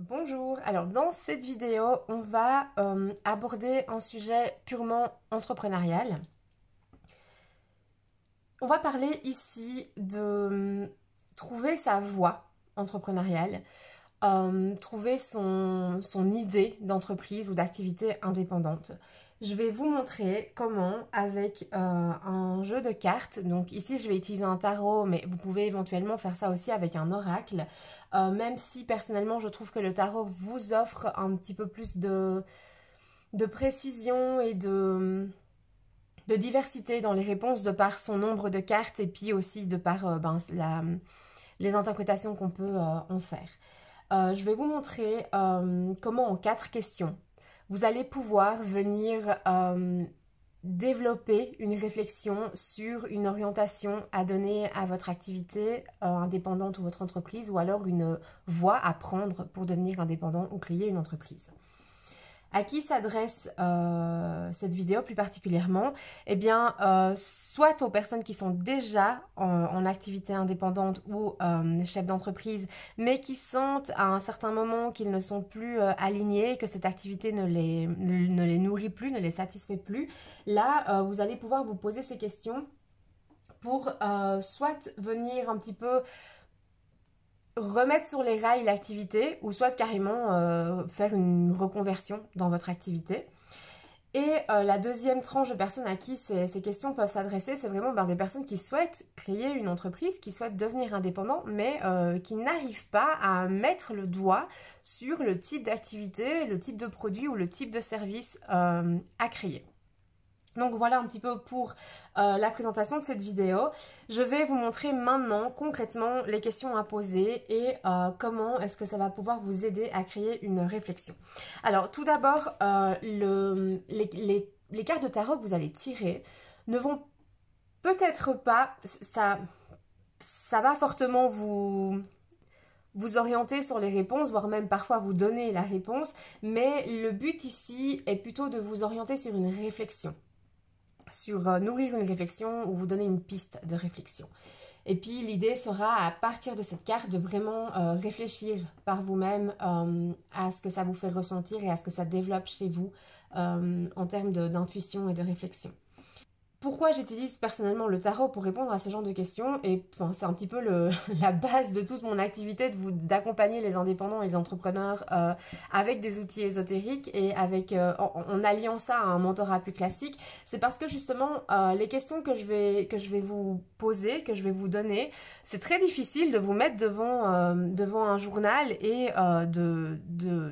Bonjour, alors dans cette vidéo, on va aborder un sujet purement entrepreneurial. On va parler ici de trouver sa voie entrepreneuriale, trouver son idée d'entreprise ou d'activité indépendante. Je vais vous montrer comment, avec un jeu de cartes, donc ici je vais utiliser un tarot, mais vous pouvez éventuellement faire ça aussi avec un oracle, même si personnellement je trouve que le tarot vous offre un petit peu plus de précision et de diversité dans les réponses de par son nombre de cartes et puis aussi de par les interprétations qu'on peut en faire. Je vais vous montrer comment en 4 questions, vous allez pouvoir venir développer une réflexion sur une orientation à donner à votre activité indépendante ou votre entreprise, ou alors une voie à prendre pour devenir indépendant ou créer une entreprise. À qui s'adresse cette vidéo plus particulièrement? Eh bien, soit aux personnes qui sont déjà en activité indépendante ou chefs d'entreprise, mais qui sentent à un certain moment qu'ils ne sont plus alignés, que cette activité ne les nourrit plus, ne les satisfait plus. Là, vous allez pouvoir vous poser ces questions pour soit venir un petit peu remettre sur les rails l'activité, ou soit carrément faire une reconversion dans votre activité. Et la deuxième tranche de personnes à qui ces questions peuvent s'adresser, c'est vraiment des personnes qui souhaitent créer une entreprise, qui souhaitent devenir indépendants, mais qui n'arrivent pas à mettre le doigt sur le type d'activité, le type de produit ou le type de service à créer. Donc voilà un petit peu pour la présentation de cette vidéo. Je vais vous montrer maintenant concrètement les questions à poser et comment est-ce que ça va pouvoir vous aider à créer une réflexion. Alors tout d'abord, les cartes de tarot que vous allez tirer ne vont peut-être pas, ça va fortement vous orienter sur les réponses, voire même parfois vous donner la réponse, mais le but ici est plutôt de vous orienter sur une réflexion, sur nourrir une réflexion ou vous donner une piste de réflexion. Et puis l'idée sera, à partir de cette carte, de vraiment réfléchir par vous-même à ce que ça vous fait ressentir et à ce que ça développe chez vous en termes d'intuition et de réflexion. Pourquoi j'utilise personnellement le tarot pour répondre à ce genre de questions? Et c'est un petit peu la base de toute mon activité, d'accompagner les indépendants et les entrepreneurs avec des outils ésotériques et avec en alliant ça à un mentorat plus classique. C'est parce que justement les questions que je vais vous poser, que je vais vous donner, c'est très difficile de vous mettre devant un journal et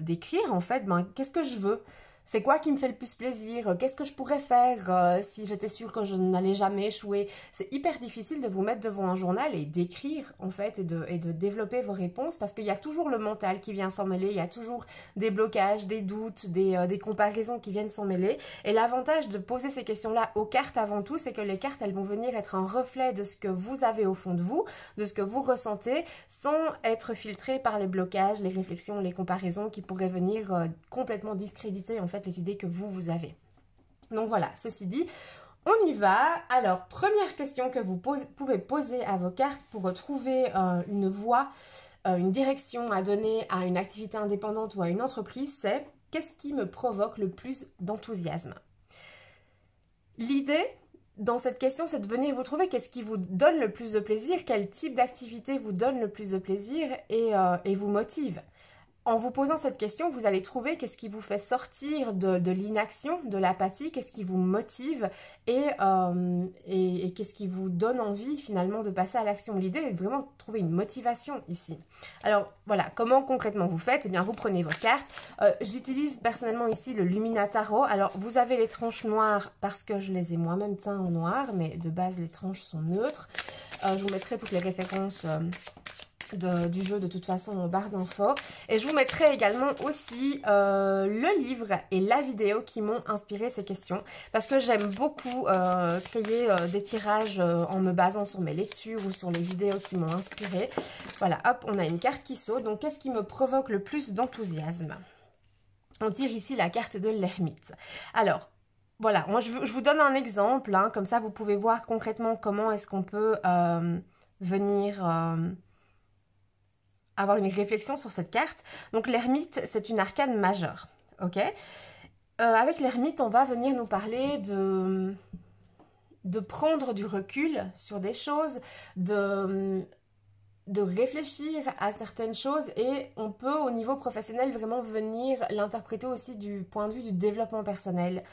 d'écrire en fait qu'est-ce que je veux. C'est quoi qui me fait le plus plaisir? Qu'est-ce que je pourrais faire si j'étais sûre que je n'allais jamais échouer? C'est hyper difficile de vous mettre devant un journal et d'écrire en fait et de développer vos réponses, parce qu'il y a toujours le mental qui vient s'en mêler, il y a toujours des blocages, des doutes, des comparaisons qui viennent s'en mêler. Et l'avantage de poser ces questions-là aux cartes avant tout, c'est que les cartes, elles vont venir être un reflet de ce que vous avez au fond de vous, de ce que vous ressentez, sans être filtrées par les blocages, les réflexions, les comparaisons qui pourraient venir complètement discréditer en fait les idées que vous avez. Donc voilà, ceci dit, on y va. Alors, première question que vous pouvez poser à vos cartes pour trouver une voie, une direction à donner à une activité indépendante ou à une entreprise, c'est: qu'est-ce qui me provoque le plus d'enthousiasme? L'idée dans cette question, c'est de venir vous trouver qu'est-ce qui vous donne le plus de plaisir, quel type d'activité vous donne le plus de plaisir et vous motive. En vous posant cette question, vous allez trouver qu'est-ce qui vous fait sortir de l'inaction, de l'apathie, qu'est-ce qui vous motive et qu'est-ce qui vous donne envie finalement de passer à l'action. L'idée est de vraiment trouver une motivation ici. Alors voilà, comment concrètement vous faites? Eh bien, vous prenez vos cartes. J'utilise personnellement ici le Lumina Tarot. Alors vous avez les tranches noires parce que je les ai moi-même teintes en noir, mais de base les tranches sont neutres. Je vous mettrai toutes les références du jeu de toute façon en barre d'infos, et je vous mettrai également aussi le livre et la vidéo qui m'ont inspiré ces questions, parce que j'aime beaucoup créer des tirages en me basant sur mes lectures ou sur les vidéos qui m'ont inspiré. Voilà, hop, on a une carte qui saute. Donc qu'est-ce qui me provoque le plus d'enthousiasme? On tire ici la carte de l'ermite. Alors voilà, moi je vous donne un exemple, hein, comme ça vous pouvez voir concrètement comment est-ce qu'on peut venir avoir une réflexion sur cette carte. Donc l'ermite, c'est une arcane majeure, ok? Avec l'ermite, on va venir nous parler de prendre du recul sur des choses, de réfléchir à certaines choses, et on peut au niveau professionnel vraiment venir l'interpréter aussi du point de vue du développement personnel,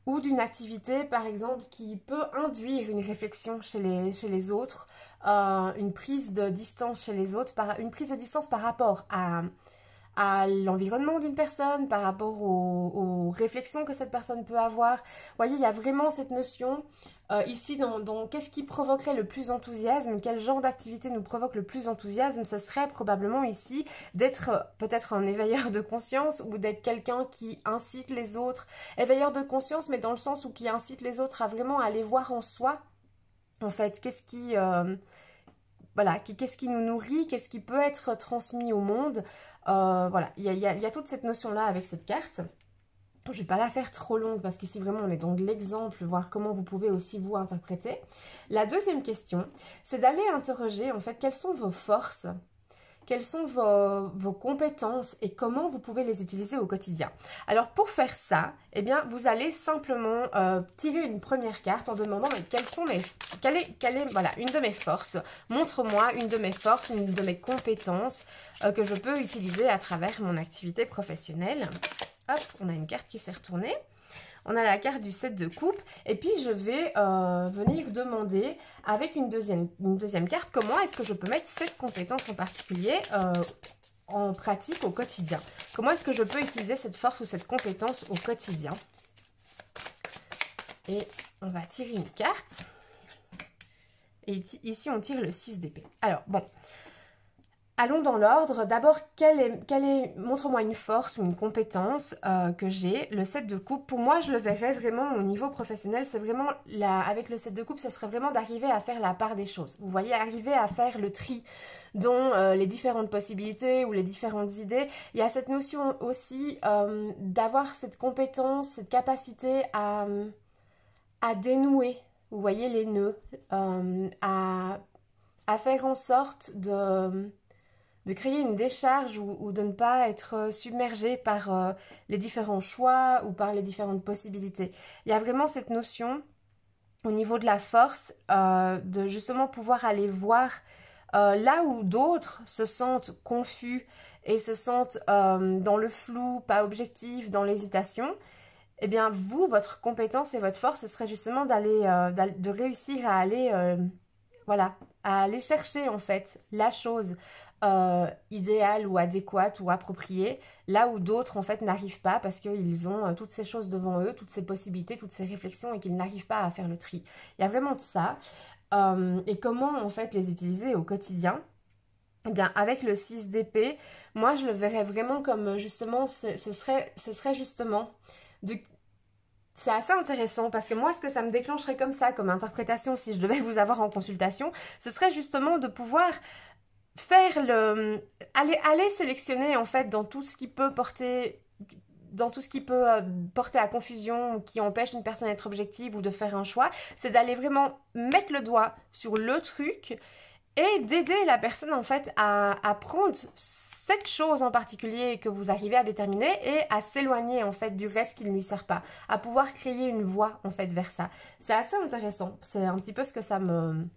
ou d'une activité par exemple qui peut induire une réflexion chez les autres, une prise de distance chez les autres, une prise de distance par rapport à l'environnement d'une personne, par rapport aux réflexions que cette personne peut avoir. Vous voyez, il y a vraiment cette notion ici dans qu'est-ce qui provoquerait le plus enthousiasme, quel genre d'activité nous provoque le plus enthousiasme. Ce serait probablement ici d'être peut-être un éveilleur de conscience, ou d'être quelqu'un qui incite les autres, éveilleur de conscience, mais dans le sens où qui incite les autres à vraiment aller voir en soi, en fait, qu'est-ce qui... voilà, qu'est-ce qui nous nourrit, qu'est-ce qui peut être transmis au monde. Voilà, il y a toute cette notion-là avec cette carte. Je ne vais pas la faire trop longue parce qu'ici vraiment on est dans de l'exemple, voir comment vous pouvez aussi vous interpréter. La deuxième question, c'est d'aller interroger en fait quelles sont vos forces, quelles sont vos compétences et comment vous pouvez les utiliser au quotidien. Alors pour faire ça, eh bien vous allez simplement tirer une première carte en demandant quelle est voilà, une de mes forces. Montre-moi une de mes forces, une de mes compétences que je peux utiliser à travers mon activité professionnelle. Hop, on a une carte qui s'est retournée. On a la carte du 7 de coupe, et puis je vais venir demander avec une deuxième carte comment est-ce que je peux mettre cette compétence en particulier en pratique au quotidien. Comment est-ce que je peux utiliser cette force ou cette compétence au quotidien. Et on va tirer une carte. Et ici on tire le 6 d'épée. Alors bon, allons dans l'ordre. D'abord, montre-moi une force ou une compétence que j'ai. Le 7 de coupe, pour moi, je le verrais vraiment au niveau professionnel. C'est vraiment, avec le 7 de coupe, ce serait vraiment d'arriver à faire la part des choses. Vous voyez, arriver à faire le tri dans les différentes possibilités ou les différentes idées. Il y a cette notion aussi d'avoir cette compétence, cette capacité à dénouer, vous voyez, les nœuds, à faire en sorte de créer une décharge ou de ne pas être submergé par les différents choix ou par les différentes possibilités. Il y a vraiment cette notion au niveau de la force de justement pouvoir aller voir là où d'autres se sentent confus et se sentent dans le flou, pas objectifs, dans l'hésitation. Eh bien vous, votre compétence et votre force, ce serait justement de réussir à aller, voilà, à aller chercher en fait la chose idéale ou adéquate ou appropriée, là où d'autres en fait n'arrivent pas parce qu'ils ont toutes ces choses devant eux, toutes ces possibilités, toutes ces réflexions, et qu'ils n'arrivent pas à faire le tri. Il y a vraiment de ça. Et comment en fait les utiliser au quotidien? Eh bien, avec le 6 d'épée, moi je le verrais vraiment comme justement, ce serait justement c'est assez intéressant parce que moi, ce que ça me déclencherait comme ça, comme interprétation, si je devais vous avoir en consultation, ce serait justement de pouvoir faire aller sélectionner en fait dans tout ce qui peut porter à confusion, qui empêche une personne d'être objective ou de faire un choix. C'est d'aller vraiment mettre le doigt sur le truc et d'aider la personne en fait à prendre cette chose en particulier que vous arrivez à déterminer et à s'éloigner en fait du reste qui ne lui sert pas, à pouvoir créer une voie en fait vers ça. C'est assez intéressant, c'est un petit peu ce que ça me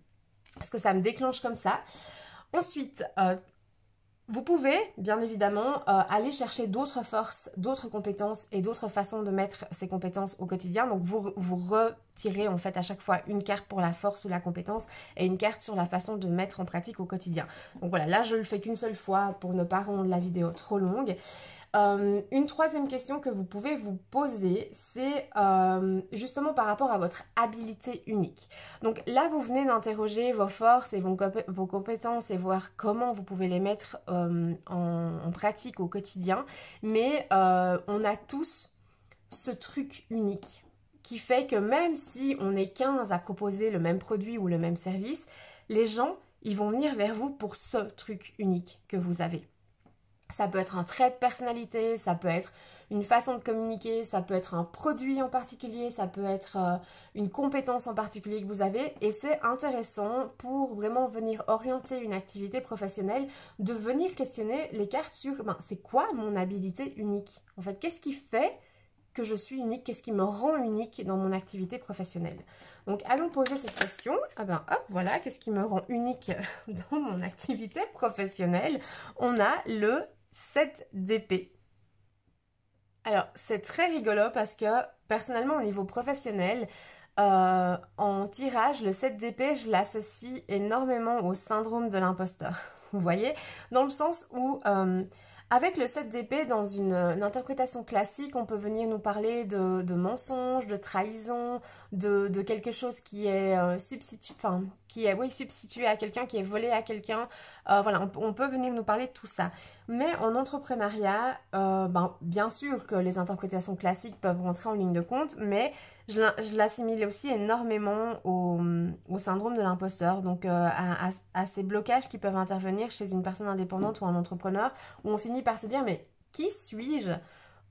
déclenche comme ça. Ensuite, vous pouvez bien évidemment aller chercher d'autres forces, d'autres compétences et d'autres façons de mettre ces compétences au quotidien. Donc vous retirez en fait à chaque fois une carte pour la force ou la compétence et une carte sur la façon de mettre en pratique au quotidien. Donc voilà, là je le fais qu'une seule fois pour ne pas rendre la vidéo trop longue. Une troisième question que vous pouvez vous poser, c'est justement par rapport à votre habilité unique. Donc là, vous venez d'interroger vos forces et vos compétences et voir comment vous pouvez les mettre en pratique au quotidien. Mais on a tous ce truc unique qui fait que même si on est 15 à proposer le même produit ou le même service, les gens, ils vont venir vers vous pour ce truc unique que vous avez. Ça peut être un trait de personnalité, ça peut être une façon de communiquer, ça peut être un produit en particulier, ça peut être une compétence en particulier que vous avez. Et c'est intéressant pour vraiment venir orienter une activité professionnelle, de venir questionner les cartes sur c'est quoi mon habilité unique. En fait, qu'est-ce qui fait que je suis unique, qu'est-ce qui me rend unique dans mon activité professionnelle. Donc allons poser cette question. Hop, voilà, qu'est-ce qui me rend unique dans mon activité professionnelle. On a le 7 d'épée. Alors, c'est très rigolo parce que, personnellement, au niveau professionnel, en tirage, le 7 d'épée, je l'associe énormément au syndrome de l'imposteur. Vous voyez? Dans le sens où, avec le 7 d'épée, dans une interprétation classique, on peut venir nous parler de mensonges, de trahison, de quelque chose qui est substitué à quelqu'un, qui est volé à quelqu'un. Voilà, on peut venir nous parler de tout ça. Mais en entrepreneuriat, bien sûr que les interprétations classiques peuvent rentrer en ligne de compte, mais je l'assimile aussi énormément au syndrome de l'imposteur, donc à ces blocages qui peuvent intervenir chez une personne indépendante ou un entrepreneur, où on finit par se dire, mais qui suis-je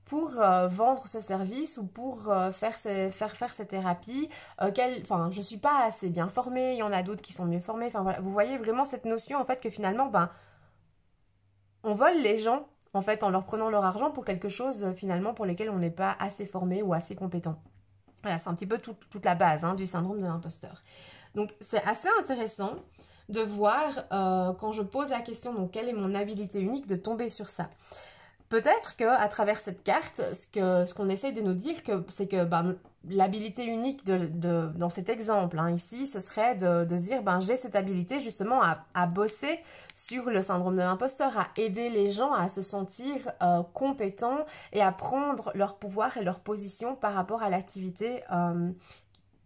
pour vendre ce service ou pour faire ces thérapies, je suis pas assez bien formée, il y en a d'autres qui sont mieux formés. Enfin voilà, vous voyez vraiment cette notion en fait que finalement, on vole les gens en fait en leur prenant leur argent pour quelque chose finalement pour lesquels on n'est pas assez formé ou assez compétent. Voilà, c'est un petit peu toute la base du syndrome de l'imposteur. Donc c'est assez intéressant de voir quand je pose la question, donc quelle est mon habilité unique, de tomber sur ça. Peut-être qu'à travers cette carte, ce qu'on essaye de nous dire, c'est que l'habilité unique dans cet exemple ici, ce serait de se dire j'ai cette habilité justement à bosser sur le syndrome de l'imposteur, à aider les gens à se sentir compétents et à prendre leur pouvoir et leur position par rapport à l'activité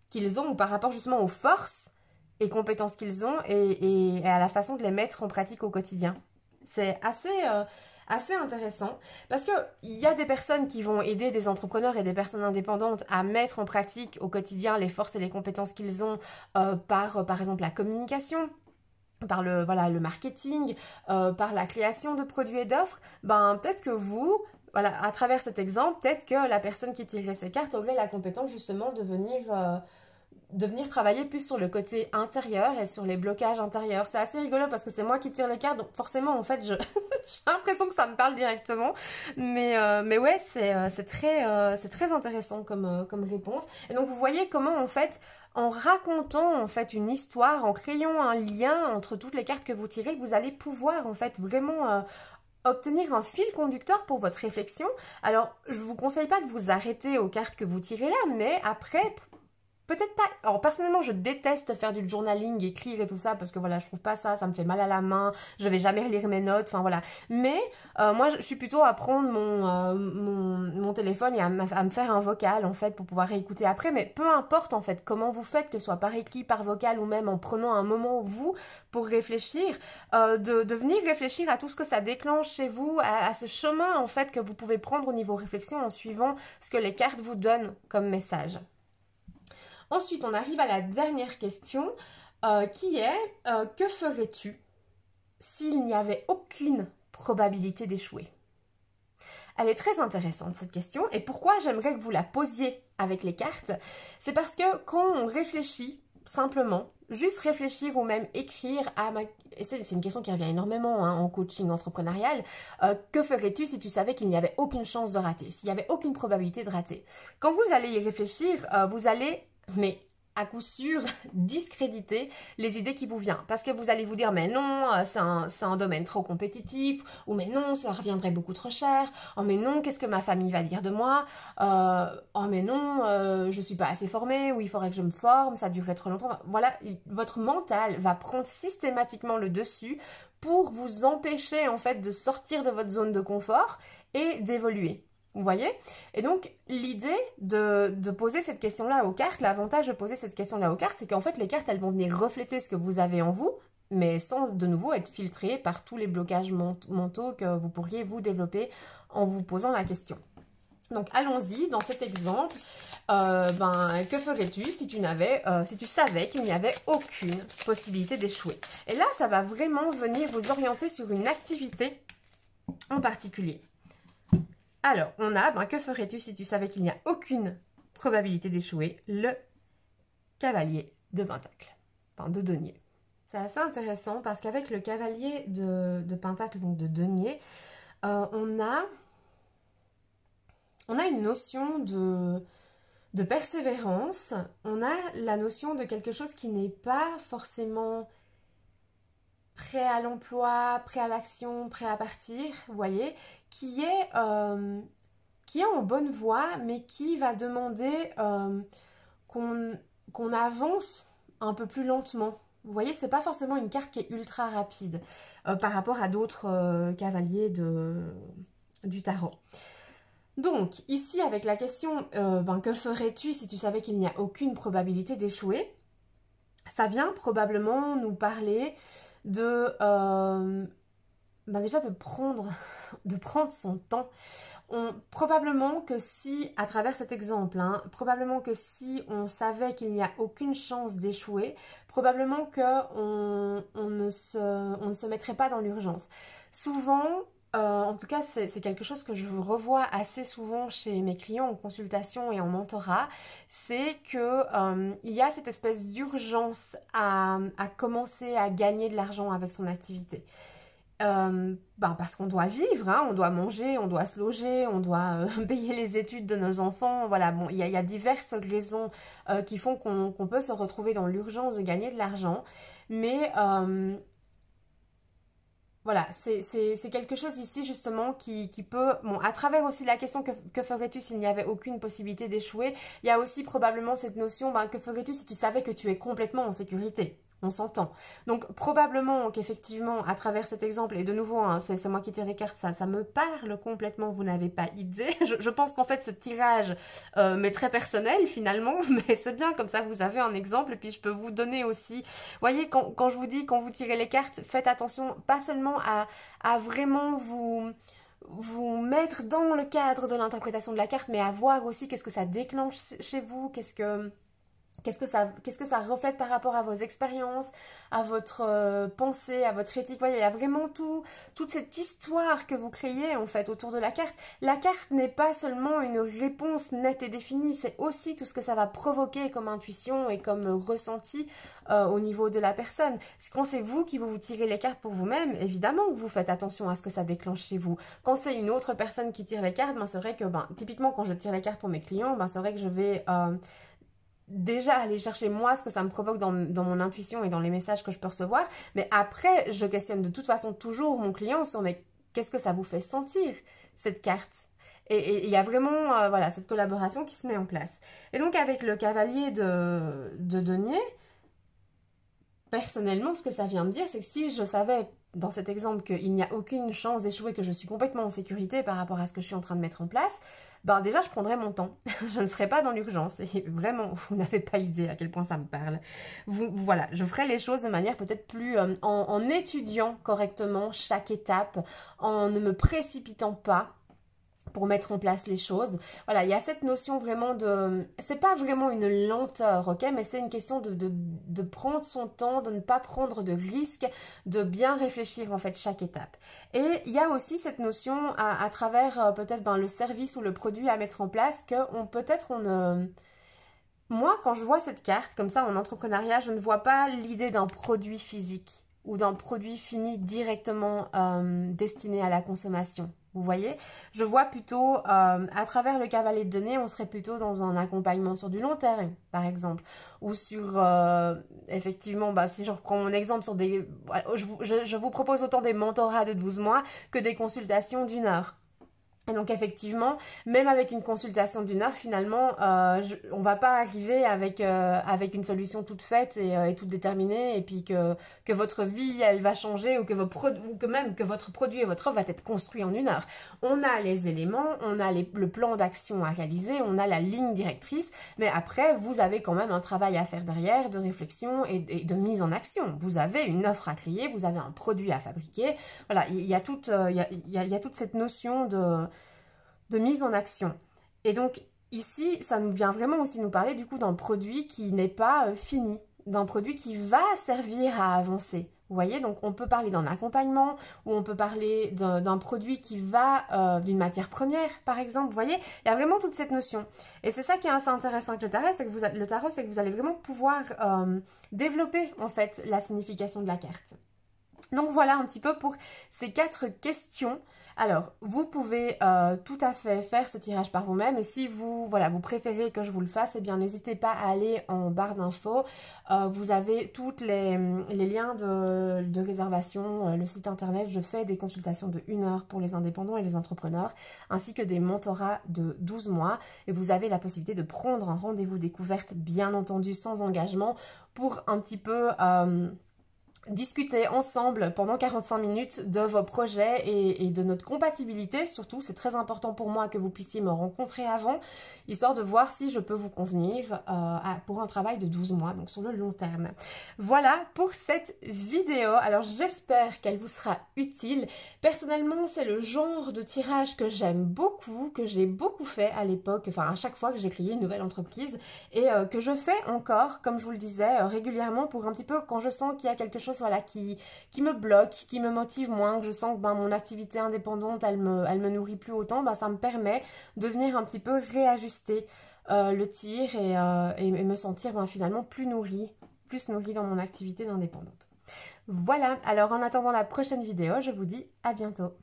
qu'ils ont, ou par rapport justement aux forces et compétences qu'ils ont et à la façon de les mettre en pratique au quotidien. C'est assez intéressant parce qu'il y a des personnes qui vont aider des entrepreneurs et des personnes indépendantes à mettre en pratique au quotidien les forces et les compétences qu'ils ont par exemple la communication, par le marketing, par la création de produits et d'offres. Peut-être que vous, voilà, à travers cet exemple, peut-être que la personne qui tirerait ces cartes aurait la compétence justement de venir travailler plus sur le côté intérieur et sur les blocages intérieurs. C'est assez rigolo parce que c'est moi qui tire les cartes, donc forcément en fait j'ai l'impression que ça me parle directement, mais ouais, c'est très intéressant comme réponse. Et donc vous voyez comment en fait, en racontant en fait une histoire, en créant un lien entre toutes les cartes que vous tirez, vous allez pouvoir en fait vraiment obtenir un fil conducteur pour votre réflexion. Alors je vous conseille pas de vous arrêter aux cartes que vous tirez là, mais après, peut-être pas. Alors personnellement, je déteste faire du journaling, écrire et tout ça parce que voilà, je trouve pas ça me fait mal à la main. Je vais jamais relire mes notes. Enfin voilà. Mais moi, je suis plutôt à prendre mon téléphone et à me faire un vocal en fait pour pouvoir réécouter après. Mais peu importe en fait comment vous faites, que ce soit par écrit, par vocal ou même en prenant un moment vous pour réfléchir, de venir réfléchir à tout ce que ça déclenche chez vous, à ce chemin en fait que vous pouvez prendre au niveau réflexion en suivant ce que les cartes vous donnent comme message. Ensuite, on arrive à la dernière question qui est que ferais-tu s'il n'y avait aucune probabilité d'échouer? Elle est très intéressante cette question, et pourquoi j'aimerais que vous la posiez avec les cartes, c'est parce que quand on réfléchit simplement, juste réfléchir ou même écrire et c'est une question qui revient énormément en coaching entrepreneurial, que ferais-tu si tu savais qu'il n'y avait aucune chance de rater, s'il n'y avait aucune probabilité de rater? Quand vous allez y réfléchir, vous allez, mais à coup sûr, discréditer les idées qui vous viennent. Parce que vous allez vous dire, mais non, c'est un domaine trop compétitif, ou mais non, ça reviendrait beaucoup trop cher, oh mais non, qu'est-ce que ma famille va dire de moi, oh mais non, je suis pas assez formée, ou il faudrait que je me forme, ça durerait trop longtemps. Voilà, votre mental va prendre systématiquement le dessus pour vous empêcher en fait de sortir de votre zone de confort et d'évoluer. Vous voyez? Et donc, l'idée de poser cette question-là aux cartes, l'avantage de poser cette question-là aux cartes, c'est qu'en fait, les cartes, elles vont venir refléter ce que vous avez en vous, mais sans de nouveau être filtrées par tous les blocages mentaux que vous pourriez vous développer en vous posant la question. Donc, allons-y, dans cet exemple, que ferais-tu si tu savais qu'il n'y avait aucune possibilité d'échouer? Et là, ça va vraiment venir vous orienter sur une activité en particulier. Alors, on a, que ferais-tu si tu savais qu'il n'y a aucune probabilité d'échouer? Le cavalier de pentacle, enfin de denier. C'est assez intéressant parce qu'avec le cavalier de pentacle, donc de denier, on a une notion de persévérance, on a la notion de quelque chose qui n'est pas forcément prêt à l'emploi, prêt à l'action, prêt à partir, vous voyez, qui est en bonne voie, mais qui va demander qu'on avance un peu plus lentement. Vous voyez, c'est pas forcément une carte qui est ultra rapide par rapport à d'autres cavaliers du tarot. Donc, ici, avec la question que ferais-tu si tu savais qu'il n'y a aucune probabilité d'échouer, ça vient probablement nous parler de déjà de prendre son temps. Probablement que si, à travers cet exemple, probablement que si on savait qu'il n'y a aucune chance d'échouer, probablement qu'on ne se mettrait pas dans l'urgence. Souvent, en tout cas, c'est quelque chose que je revois assez souvent chez mes clients en consultation et en mentorat, c'est que il y a cette espèce d'urgence à commencer à gagner de l'argent avec son activité. Parce qu'on doit vivre, on doit manger, on doit se loger, on doit payer les études de nos enfants. Voilà, bon, il y a diverses raisons qui font qu'on peut se retrouver dans l'urgence de gagner de l'argent. Mais voilà, c'est quelque chose ici justement qui peut, bon, à travers aussi la question que ferais-tu s'il n'y avait aucune possibilité d'échouer, il y a aussi probablement cette notion, que ferais-tu si tu savais que tu es complètement en sécurité? On s'entend. Donc probablement qu'effectivement, à travers cet exemple, et de nouveau, c'est moi qui tire les cartes, ça me parle complètement, vous n'avez pas idée. Je pense qu'en fait ce tirage m'est très personnel finalement, mais c'est bien, comme ça vous avez un exemple, et puis je peux vous donner aussi, vous voyez, quand je vous dis, quand vous tirez les cartes, faites attention, pas seulement à vraiment vous mettre dans le cadre de l'interprétation de la carte, mais à voir aussi qu'est-ce que ça déclenche chez vous, qu'est-ce que ça reflète par rapport à vos expériences, à votre pensée, à votre éthique. Vous voyez, il y a vraiment toute cette histoire que vous créez en fait autour de la carte. La carte n'est pas seulement une réponse nette et définie, c'est aussi tout ce que ça va provoquer comme intuition et comme ressenti au niveau de la personne. Quand c'est vous qui vous tirez les cartes pour vous-même, évidemment que vous faites attention à ce que ça déclenche chez vous. Quand c'est une autre personne qui tire les cartes, c'est vrai que typiquement quand je tire les cartes pour mes clients, c'est vrai que je vais déjà aller chercher moi ce que ça me provoque dans mon intuition et dans les messages que je peux recevoir, mais après je questionne de toute façon toujours mon client sur mais qu'est-ce que ça vous fait sentir cette carte, et il y a vraiment voilà, cette collaboration qui se met en place. Et donc avec le cavalier de denier, personnellement ce que ça vient me dire, c'est que si je savais dans cet exemple qu'il n'y a aucune chance d'échouer, que je suis complètement en sécurité par rapport à ce que je suis en train de mettre en place, déjà je prendrais mon temps, je ne serais pas dans l'urgence, et vraiment vous n'avez pas idée à quel point ça me parle. Voilà, je ferais les choses de manière peut-être plus en étudiant correctement chaque étape, en ne me précipitant pas pour mettre en place les choses. Voilà, il y a cette notion vraiment de... C'est pas vraiment une lenteur, ok, mais c'est une question de prendre son temps, de ne pas prendre de risques, de bien réfléchir en fait chaque étape. Et il y a aussi cette notion à travers peut-être le service ou le produit à mettre en place que Moi, quand je vois cette carte comme ça en entrepreneuriat, je ne vois pas l'idée d'un produit physique ou d'un produit fini directement destiné à la consommation. Vous voyez, je vois plutôt, à travers le cavalier de denier, on serait plutôt dans un accompagnement sur du long terme, par exemple. Ou sur, effectivement, si je reprends mon exemple, sur des, je vous propose autant des mentorats de 12 mois que des consultations d'1 heure. Et donc effectivement, même avec une consultation d'1 heure, finalement, on va pas arriver avec une solution toute faite et toute déterminée, et puis que votre vie, elle va changer, ou que même que votre produit et votre offre va être construit en 1 heure. On a les éléments, on a le plan d'action à réaliser, on a la ligne directrice, mais après, vous avez quand même un travail à faire derrière, de réflexion et de mise en action. Vous avez une offre à créer, vous avez un produit à fabriquer. Voilà, il y a toute cette notion de mise en action. Et donc ici, ça nous vient vraiment aussi nous parler du coup d'un produit qui n'est pas fini, d'un produit qui va servir à avancer. Vous voyez, donc on peut parler d'un accompagnement ou on peut parler d'un produit qui va d'une matière première, par exemple. Vous voyez, il y a vraiment toute cette notion. Et c'est ça qui est assez intéressant avec le tarot, c'est que vous allez vraiment pouvoir développer en fait la signification de la carte. Donc voilà un petit peu pour ces 4 questions. Alors, vous pouvez tout à fait faire ce tirage par vous-même et si vous, voilà, vous préférez que je vous le fasse, eh bien n'hésitez pas à aller en barre d'infos. Vous avez tous les liens de réservation, le site internet. Je fais des consultations de 1 heure pour les indépendants et les entrepreneurs, ainsi que des mentorats de 12 mois. Et vous avez la possibilité de prendre un rendez-vous découverte, bien entendu sans engagement, pour un petit peu... discuter ensemble pendant 45 minutes de vos projets et de notre compatibilité. Surtout, c'est très important pour moi que vous puissiez me rencontrer avant, histoire de voir si je peux vous convenir pour un travail de 12 mois, donc sur le long terme. Voilà pour cette vidéo. Alors, j'espère qu'elle vous sera utile. Personnellement, c'est le genre de tirage que j'aime beaucoup, que j'ai beaucoup fait à l'époque, enfin à chaque fois que j'ai créé une nouvelle entreprise et que je fais encore, comme je vous le disais, régulièrement pour un petit peu quand je sens qu'il y a quelque chose voilà, qui me bloque, qui me motive moins, que je sens que mon activité indépendante, elle me nourrit plus autant, ça me permet de venir un petit peu réajuster le tir et me sentir finalement plus nourrie dans mon activité d'indépendante. Voilà, alors en attendant la prochaine vidéo, je vous dis à bientôt.